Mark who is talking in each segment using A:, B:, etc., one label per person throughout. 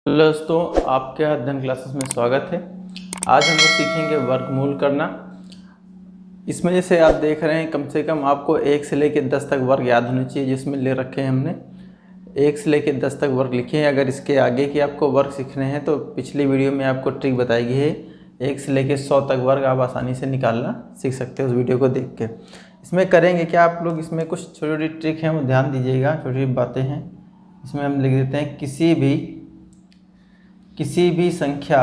A: Hello दोस्तों, आपके अध्ययन क्लासेस में स्वागत है। आज हम लोग सीखेंगे वर्गमूल करना। इसमें जैसे आप देख रहे हैं, कम से कम आपको 1 से लेकर 10 तक वर्ग याद होने चाहिए। जिसमें ले रखे हैं हमने 1 से लेकर 10 तक वर्ग लिखे हैं। अगर इसके आगे के आपको वर्ग सीखने हैं तो पिछली वीडियो में आपको ट्रिक बताई गई है। 1 से लेकर 100 तक वर्ग आप आसानी से निकालना सीख सकते हो उस वीडियो को देख के। इसमें करेंगे क्या आप लोग, इसमें कुछ छोटी छोटी ट्रिक हैं वो ध्यान दीजिएगा। छोटी छोटी बातें हैं इसमें हम लिख देते हैं। किसी भी संख्या,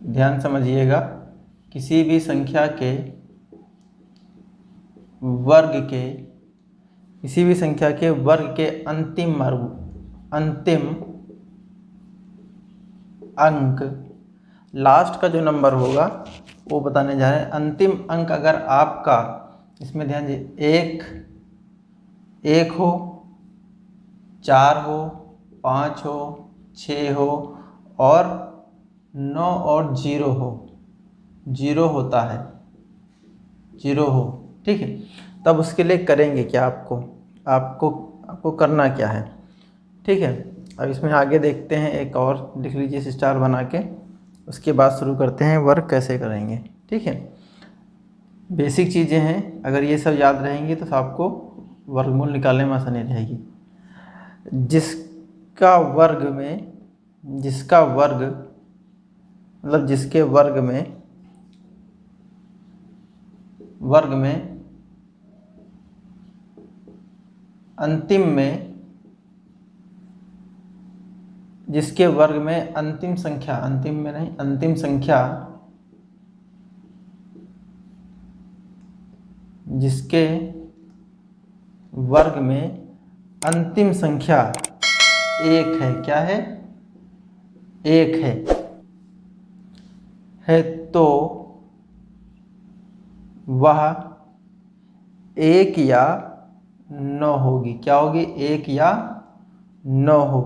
A: ध्यान समझिएगा, किसी भी संख्या के वर्ग के अंतिम अंक, लास्ट का जो नंबर होगा वो बताने जा रहे हैं। अंतिम अंक अगर आपका, इसमें ध्यान दीजिए, एक हो, 4 हो, 5 हो, 6 हो और 9 और 0 हो, 0 होता है, 0 हो, ठीक है। तब उसके लिए करेंगे क्या, आपको करना क्या है, ठीक है। अब इसमें आगे देखते हैं, एक और लिख लीजिए स्टार बना के। उसके बाद शुरू करते हैं वर्क कैसे करेंगे, ठीक है। बेसिक चीज़ें हैं, अगर ये सब याद रहेंगी तो आपको वर्गमूल निकालने में आसानी रहेगी। जिसके वर्ग में अंतिम में, जिसके वर्ग में अंतिम संख्या, अंतिम में नहीं, अंतिम संख्या, जिसके वर्ग में अंतिम संख्या 1 है, क्या है, 1 है तो वह 1 या 9 होगी। क्या होगी, 1 या 9 हो,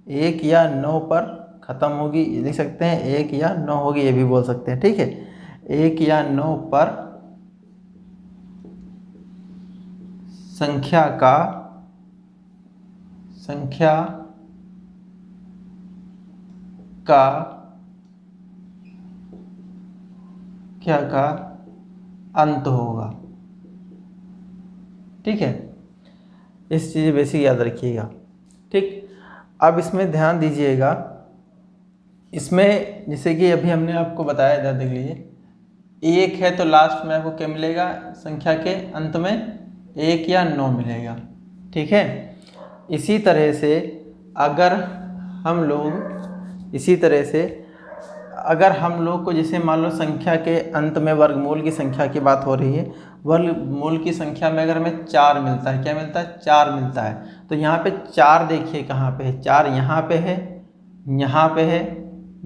A: 1 या 9 पर ख़त्म होगी, लिख सकते हैं। 1 या 9 होगी, ये भी बोल सकते हैं, ठीक है। 1 या 9 पर संख्या का अंत होगा, ठीक है। इस चीज़ बेसिक याद रखिएगा, ठीक। अब इसमें ध्यान दीजिएगा, इसमें जैसे कि अभी हमने आपको बताया था, देख लीजिए, 1 है तो लास्ट में आपको क्या मिलेगा, संख्या के अंत में 1 या 9 मिलेगा, ठीक है। इसी तरह से अगर हम लोग को जैसे मान लो संख्या के अंत में वर्गमूल की संख्या की बात हो रही है, वर्गमूल की संख्या में अगर हमें 4 मिलता है, क्या मिलता है, 4 मिलता है। तो यहाँ पे 4 देखिए कहाँ पे है, 4 यहाँ पे है, यहाँ पे है,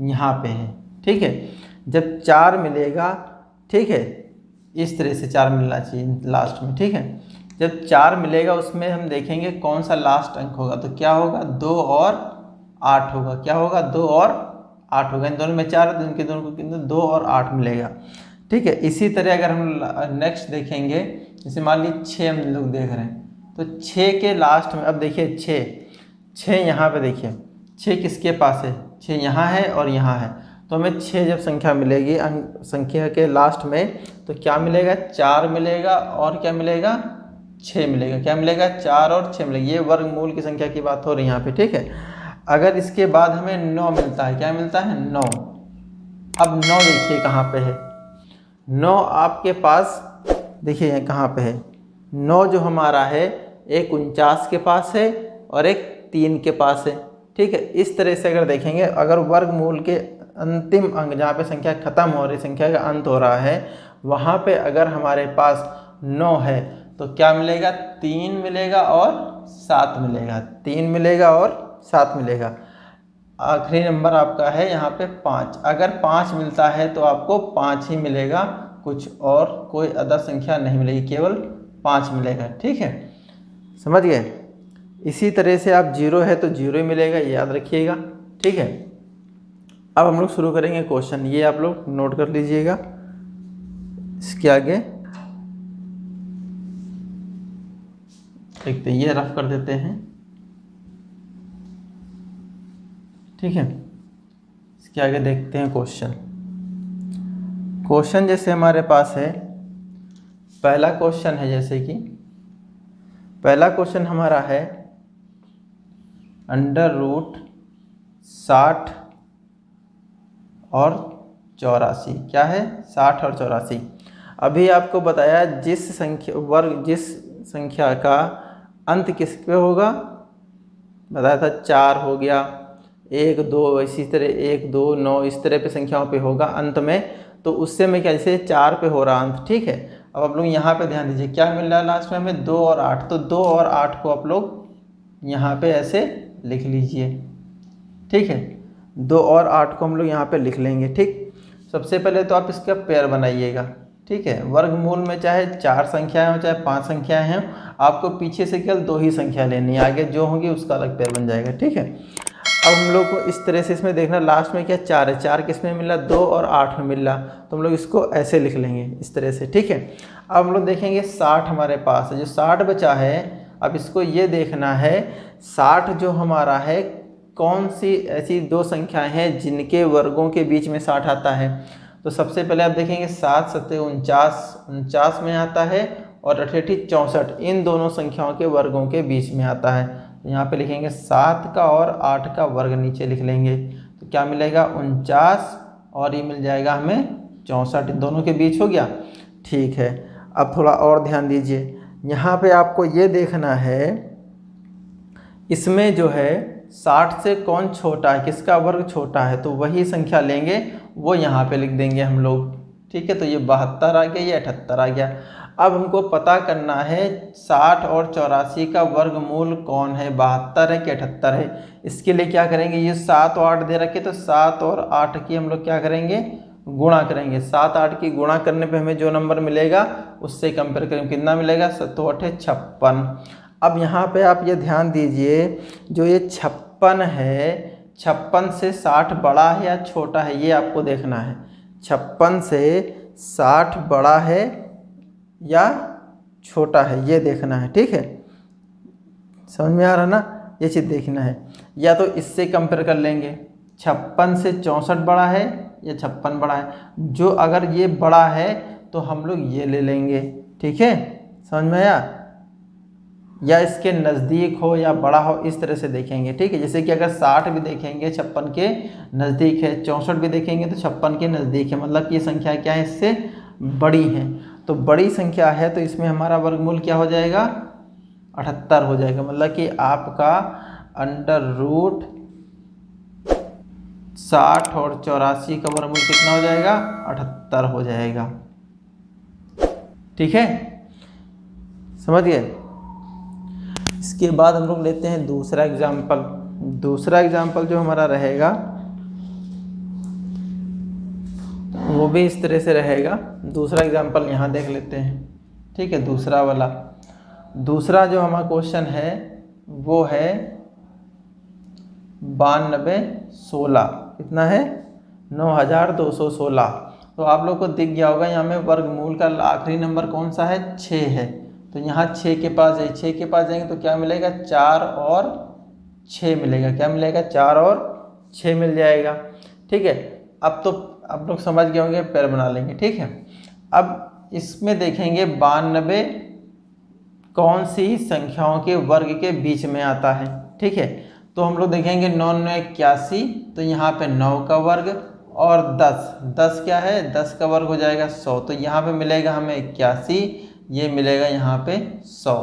A: यहाँ पे है, ठीक है। जब 4 मिलेगा, ठीक है, इस तरह से 4 मिलना चाहिए लास्ट में, ठीक है। जब 4 मिलेगा उसमें हम देखेंगे कौन सा लास्ट अंक होगा, तो क्या होगा, 2 और 8 होगा। क्या होगा, 2 और 8 होगा। इन दोनों में 4 है तो इनके दोनों को 2 और 8 मिलेगा, ठीक है। इसी तरह अगर हम नेक्स्ट देखेंगे, जैसे मान लीजिए 6 हम लोग देख रहे हैं, तो 6 के लास्ट में, अब देखिए 6 यहाँ पे देखिए, 6 किसके पास है, 6 यहाँ है और यहाँ है। तो हमें 6 जब संख्या मिलेगी संख्या के लास्ट में, तो क्या मिलेगा, 4 मिलेगा और क्या मिलेगा, 6 मिलेगा। क्या मिलेगा, 4 और 6 मिलेगा। ये वर्गमूल की संख्या की बात हो रही है यहाँ पे, ठीक है। अगर इसके बाद हमें 9 मिलता है, क्या मिलता है, 9। अब 9 देखिए कहाँ पे है, 9 आपके पास देखिए कहाँ पे है। 9 जो हमारा है, एक 49 के पास है और एक 3 के पास है, ठीक है। इस तरह से अगर देखेंगे, अगर वर्गमूल के अंतिम अंक जहाँ पे संख्या खत्म हो रही, संख्या का अंत हो रहा है, वहाँ पे अगर हमारे पास 9 है तो क्या मिलेगा, 3 मिलेगा और 7 मिलेगा, 3 मिलेगा और 7 मिलेगा। आखिरी नंबर आपका है यहाँ पे 5। अगर 5 मिलता है तो आपको 5 ही मिलेगा, कुछ और कोई अदर संख्या नहीं मिलेगी, केवल 5 मिलेगा, ठीक है, समझ गए। इसी तरह से आप 0 है तो 0 ही मिलेगा, ये याद रखिएगा, ठीक है। अब हम लोग शुरू करेंगे क्वेश्चन, ये आप लोग नोट कर लीजिएगा। इसके आगे देखते हैं, ये रफ कर देते हैं। ठीक है, इसके आगे देखते हैं क्वेश्चन। क्वेश्चन जैसे हमारे पास है, पहला क्वेश्चन है, जैसे कि पहला क्वेश्चन हमारा है √60 और 84। क्या है? 60 और 84। अभी आपको बताया जिस संख्या का अंत किस पे होगा, बताया था 4 हो गया, 1 2 इसी तरह 1 2 9 इस तरह पे संख्याओं पे होगा अंत में, तो उससे मैं कैसे 4 पे हो रहा अंत। ठीक है, अब आप लोग यहाँ पे ध्यान दीजिए क्या मिल रहा है लास्ट में हमें 2 और 8, तो 2 और 8 को आप लोग यहाँ पे ऐसे लिख लीजिए। ठीक है, 2 और 8 को हम लोग यहाँ पे लिख लेंगे। ठीक, सबसे पहले तो आप इसका पेयर बनाइएगा। ठीक है, वर्गमूल में चाहे 4 संख्याएं हो चाहे 5 संख्याएं हैं, आपको पीछे से केवल 2 ही संख्या लेनी है, आगे जो होंगी उसका अलग पेयर बन जाएगा। ठीक है, अब हम लोग को इस तरह से इसमें देखना लास्ट में क्या 4 है, 4 किस में मिल रहा, 2 और 8 में मिल रहा, तो हम लोग इसको ऐसे लिख लेंगे इस तरह से। ठीक है, अब हम लोग देखेंगे 60 हमारे पास है, जो 60 बचा है, अब इसको ये देखना है 60 जो हमारा है कौन सी ऐसी 2 संख्याएं हैं जिनके वर्गों के बीच में 60 आता है। तो सबसे पहले आप देखेंगे 7 7 49 में आता है, और 8 8 64 इन दोनों संख्याओं के वर्गों के बीच में आता है। तो यहाँ पे लिखेंगे 7 का और 8 का वर्ग नीचे लिख लेंगे, तो क्या मिलेगा 49, और ये मिल जाएगा हमें 64, इन दोनों के बीच हो गया। ठीक है, अब थोड़ा और ध्यान दीजिए, यहाँ पे आपको ये देखना है इसमें जो है 60 से कौन छोटा है, किसका वर्ग छोटा है, तो वही संख्या लेंगे, वो यहाँ पे लिख देंगे हम लोग। ठीक है, तो ये 72 आ गया, ये 78 आ गया। अब हमको पता करना है 60 और 84 का वर्गमूल कौन है, 72 है कि 78 है। इसके लिए क्या करेंगे, ये 7 और 8 दे रखे, तो 7 और 8 की हम लोग क्या करेंगे, गुणा करेंगे। 7 8 की गुणा करने पे हमें जो नंबर मिलेगा उससे कंपेयर करेंगे, कितना मिलेगा, 7 8 56। अब यहाँ पे आप ये ध्यान दीजिए, जो ये 56 है, 56 से 60 बड़ा है या छोटा है, ये आपको देखना है। 56 से 60 बड़ा है या छोटा है, ये देखना है। ठीक है, समझ में आ रहा ना, ये चीज़ देखना है। या तो इससे कंपेयर कर लेंगे, 56 से 64 बड़ा है या 56 बड़ा है, जो अगर ये बड़ा है तो हम लोग ये ले लेंगे। ठीक है, समझ में आया, या इसके नज़दीक हो या बड़ा हो, इस तरह से देखेंगे। ठीक है, जैसे कि अगर 60 भी देखेंगे 56 के नज़दीक है, 64 भी देखेंगे तो 56 के नज़दीक है, मतलब कि ये संख्या क्या है, इससे बड़ी है। तो बड़ी संख्या है तो इसमें हमारा वर्गमूल क्या हो जाएगा, 78 हो जाएगा। मतलब कि आपका √60 और 84 का वर्गमूल कितना हो जाएगा, 78 हो जाएगा। ठीक है, समझ गए। इसके बाद हम लोग लेते हैं दूसरा एग्जाम्पल। दूसरा एग्जाम्पल जो हमारा रहेगा वो भी इस तरह से रहेगा। दूसरा एग्जाम्पल यहाँ देख लेते हैं। ठीक है, दूसरा वाला, दूसरा जो हमारा क्वेश्चन है वो है 9216। कितना है, 9216। तो आप लोग को दिख गया होगा यहाँ में वर्गमूल का आखिरी नंबर कौन सा है, 6 है। तो यहाँ 6 के पास है, 6 के पास जाएंगे तो क्या मिलेगा, 4 और 6 मिलेगा। क्या मिलेगा, 4 और 6 मिल जाएगा। ठीक है, अब तो आप लोग समझ गए होंगे, पेयर बना लेंगे। ठीक है, अब इसमें देखेंगे 92 कौन सी संख्याओं के वर्ग के बीच में आता है। ठीक है, तो हम लोग देखेंगे 9 9 81, तो यहाँ पे 9 का वर्ग, और 10 क्या है, 10 का वर्ग हो जाएगा 100, तो यहाँ पे मिलेगा हमें 81, ये मिलेगा यहाँ पे 100।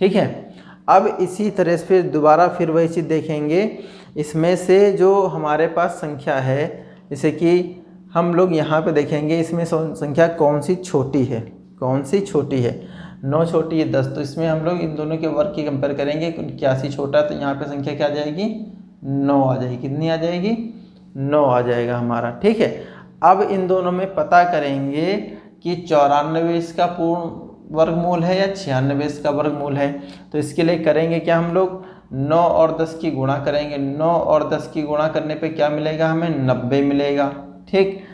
A: ठीक है, अब इसी तरह से फिर दोबारा फिर वही चीज़ देखेंगे, इसमें से जो हमारे पास संख्या है, जैसे कि हम लोग यहाँ पे देखेंगे इसमें संख्या कौन सी छोटी है, कौन सी छोटी है, 9 छोटी है 10, तो इसमें हम लोग इन दोनों के वर्ग की कंपेयर करेंगे। 81 छोटा है तो यहाँ पे संख्या क्या आ जाएगी, 9 आ जाएगी। कितनी आ जाएगी, 9 आ जाएगा हमारा। ठीक है, अब इन दोनों में पता करेंगे कि 94 इसका पूर्ण वर्गमूल है या 96 इसका वर्गमूल है। तो इसके लिए करेंगे क्या, हम लोग 9 और 10 की गुणा करेंगे। 9 और 10 की गुणा करने पे क्या मिलेगा, हमें 90 मिलेगा। ठीक,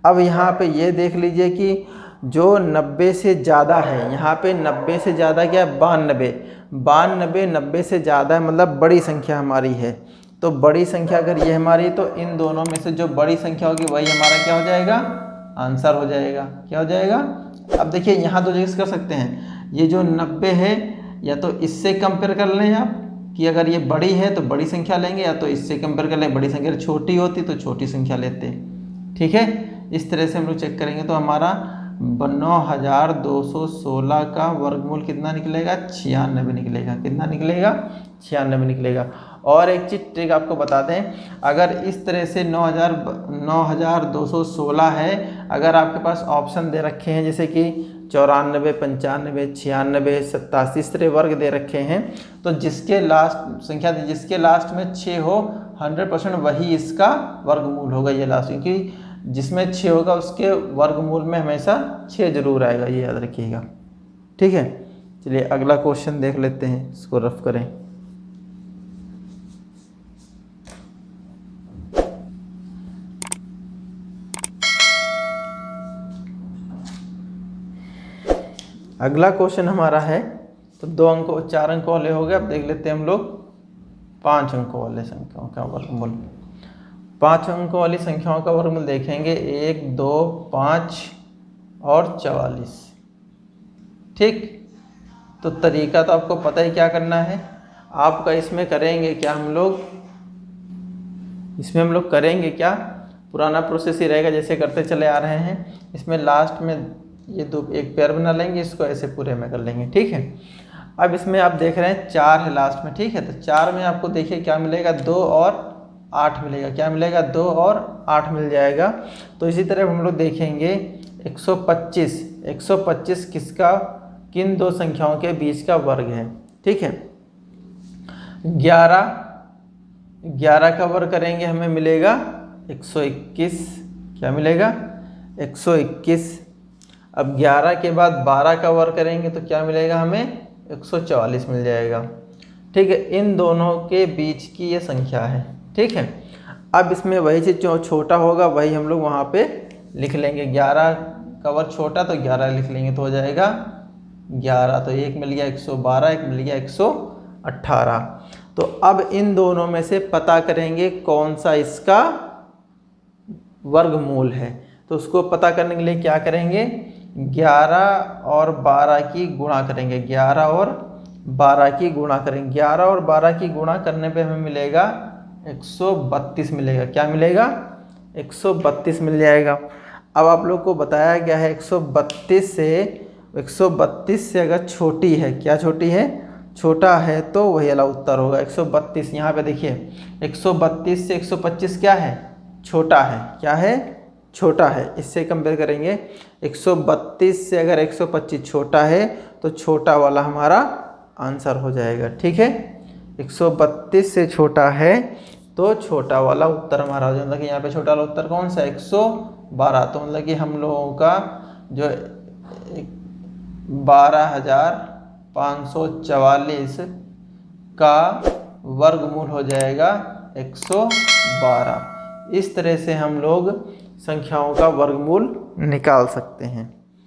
A: अब यहाँ पे ये देख लीजिए कि जो 90 से ज़्यादा है, यहाँ पे 90 से ज़्यादा क्या है, 92 90 से ज़्यादा है, मतलब बड़ी संख्या हमारी है। तो बड़ी संख्या अगर ये हमारी, तो इन दोनों में से जो बड़ी संख्या होगी वही हमारा क्या हो जाएगा, आंसर हो जाएगा। क्या हो जाएगा? अब देखिए यहाँ दो चीज़ कर सकते हैं, ये जो 90 है या तो इससे कंपेयर कर लें आप कि अगर ये बड़ी है तो बड़ी संख्या लेंगे, या तो इससे कंपेयर कर लें, बड़ी संख्या छोटी होती तो छोटी संख्या लेते। ठीक है, इस तरह से हम लोग चेक करेंगे तो हमारा 9216 का वर्गमूल कितना निकलेगा, 96 निकलेगा। कितना निकलेगा? 96 निकलेगा। और एक चीज़ ट्रिक आपको बता दें, अगर इस तरह से 9216 है, अगर आपके पास ऑप्शन दे रखे हैं जैसे कि 94, 95, 96, 87 इस तरह वर्ग दे रखे हैं, तो जिसके लास्ट संख्या जिसके लास्ट में 6 हो 100% वही इसका वर्गमूल होगा, ये लास्ट, क्योंकि जिसमें 6 होगा उसके वर्गमूल में हमेशा 6 जरूर आएगा, ये याद रखिएगा। ठीक है, चलिए अगला क्वेश्चन देख लेते हैं, इसको रफ करें। अगला क्वेश्चन हमारा है, तो 4 अंकों वाले हो गए। अब देख लेते हैं हम लोग 5 अंकों वाले संख्याओं का वर्गमूल। 5 अंकों वाली संख्याओं का वर्गमूल देखेंगे 1, 2, 5 और 44। ठीक, तो तरीका तो आपको पता ही क्या करना है। आपका इसमें करेंगे क्या, हम लोग करेंगे क्या, पुराना प्रोसेस ही रहेगा जैसे करते चले आ रहे हैं। इसमें लास्ट में ये एक पेयर बना लेंगे, इसको ऐसे पूरे में कर लेंगे। ठीक है, अब इसमें आप देख रहे हैं 4 है लास्ट में। ठीक है, तो 4 में आपको देखिए क्या मिलेगा, 2 और 8 मिलेगा। क्या मिलेगा? 2 और 8 मिल जाएगा। तो इसी तरह हम लोग देखेंगे 125 किन दो संख्याओं के बीच का वर्ग है। ठीक है, 11 का वर्ग करेंगे, हमें मिलेगा 121। क्या मिलेगा? 121। अब 11 के बाद 12 का वर्ग करेंगे तो क्या मिलेगा हमें? 144 मिल जाएगा। ठीक है, इन दोनों के बीच की ये संख्या है। ठीक है, अब इसमें वही चीज़ जो छोटा होगा वही हम लोग वहाँ पे लिख लेंगे। 11 का वर्ग छोटा तो 11 लिख लेंगे तो हो जाएगा 11। तो एक मिल गया 112, एक मिल गया 118। तो अब इन दोनों में से पता करेंगे कौन सा इसका वर्गमूल है। तो उसको पता करने के लिए क्या करेंगे, 11 और 12 की गुणा करेंगे। 11 और 12 की गुणा करेंगे। 11 और 12 की गुणा करने पे हमें मिलेगा 132 मिलेगा। क्या मिलेगा? 132 मिल जाएगा। अब आप लोग को बताया गया है 132 से अगर छोटी है, क्या छोटी है? छोटा है तो वही वाला उत्तर होगा 132। यहाँ पे देखिए 132 से 125 क्या है? छोटा है। क्या है? छोटा है। इससे कंपेयर करेंगे 132 से अगर 125 छोटा है तो छोटा वाला हमारा आंसर हो जाएगा। ठीक है, 132 से छोटा है तो छोटा वाला उत्तर हमारा हो जाएगा। मतलब कि यहाँ पे छोटा वाला उत्तर कौन सा? 112। तो मतलब कि हम लोगों का जो 12,544 का वर्गमूल हो जाएगा 112। इस तरह से हम लोग संख्याओं का वर्गमूल निकाल सकते हैं।